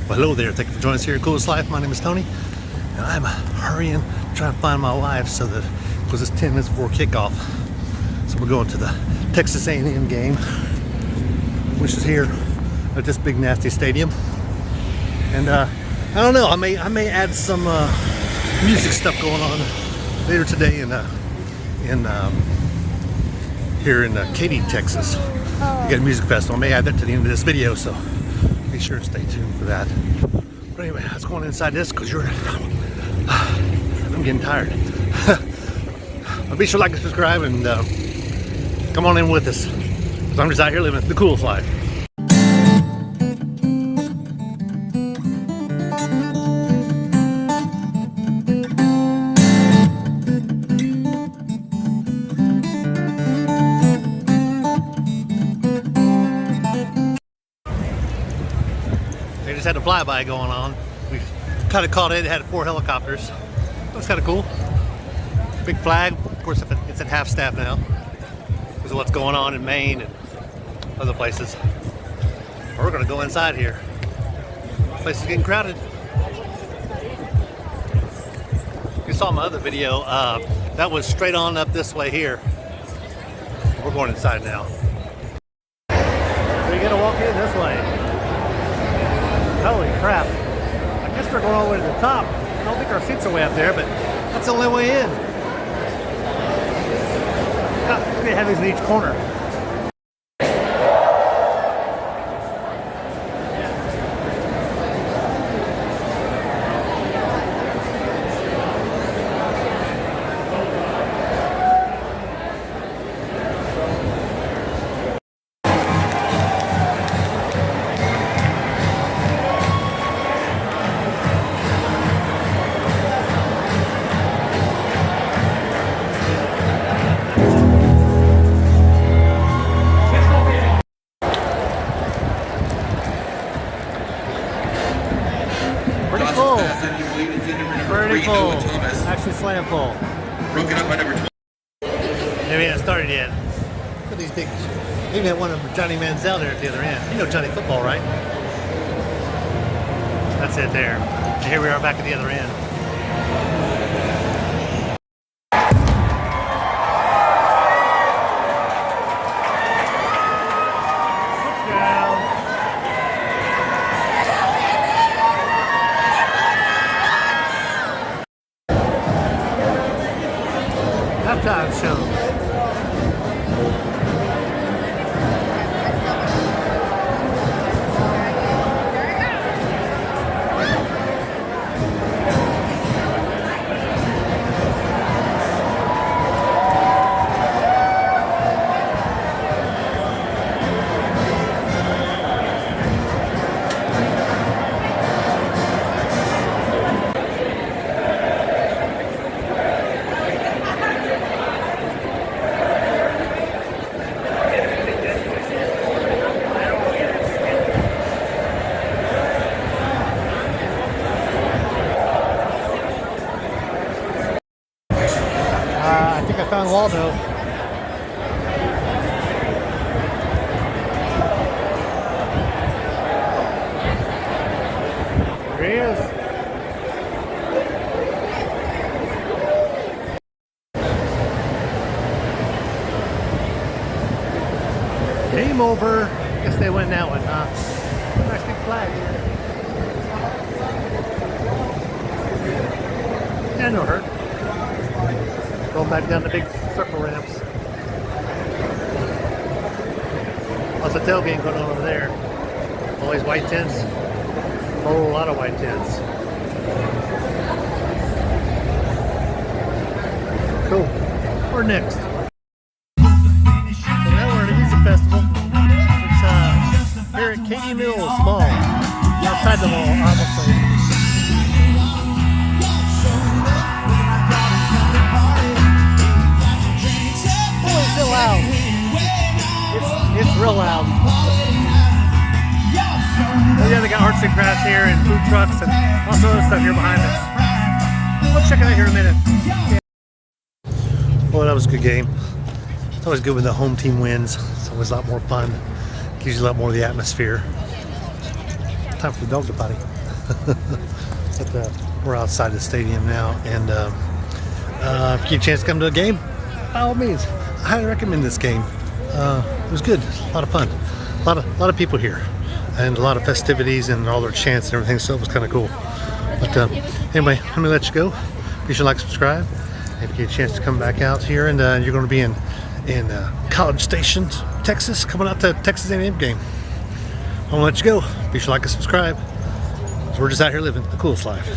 Well, hello there, thank you for joining us here at Coolest Life. My name is Tony, and I'm hurrying, trying to find my wife so that, because it's 10 minutes before kickoff. So we're going to the Texas A&M game, which is here at this big nasty stadium. And I don't know, I may add some music stuff going on later today here in Katy, Texas. We got a Musicfest. I may add that to the end of this video, so be sure to stay tuned for that. But anyway, let's go on inside this because I'm getting tired. But be sure to like and subscribe and come on in with us, because I'm just out here living the coolest life. They just had a flyby going on. We kind of caught it. It had 4 helicopters. That's kind of cool. Big flag. Of course, it's at half staff now because of what's going on in Maine and other places. But we're going to go inside here. The place is getting crowded. You saw my other video. That was straight on up this way here. We're going inside now. So you got to walk in this way. Holy crap. I guess we're going all the way to the top. I don't think our seats are way up there, but that's the only way in. They have these in each corner. Pretty full. Actually slam full. Broken up by number 12. Maybe it hasn't started yet. Look at these big. Maybe had one of Johnny Manziel there at the other end. You know Johnny Football, right? That's it there. And here we are back at the other end. Halftime show. I think I found Waldo. There he is. Game over. Guess they win that one, huh? Nice big flag here. Yeah, no hurt. Going back down the big circle ramps. Lots of tailgating going on over there. All these white tents. A whole lot of white tents. Cool. We're next. So now we're at a music festival. It's here at Katy Mills Mall. Outside the mall, obviously. Loud. It's real loud. Oh yeah, they got arts and crafts here and food trucks and lots of other stuff here behind us. We'll check it out here in a minute. Well, that was a good game. It's always good when the home team wins. It's always a lot more fun. Gives you a lot more of the atmosphere. Time for the dog to potty. But we're outside the stadium now, and if you get a chance to come to a game, by all means, I highly recommend this game. It was good, a lot of fun, a lot of people here, and a lot of festivities and all their chants and everything. So it was kind of cool. But anyway, let me let you go. Be sure to like, subscribe. If you get a chance to come back out here, and you're going to be in College Station, Texas, coming out to Texas A&M game. I want to let you go. Be sure to like and subscribe. So we're just out here living the coolest life.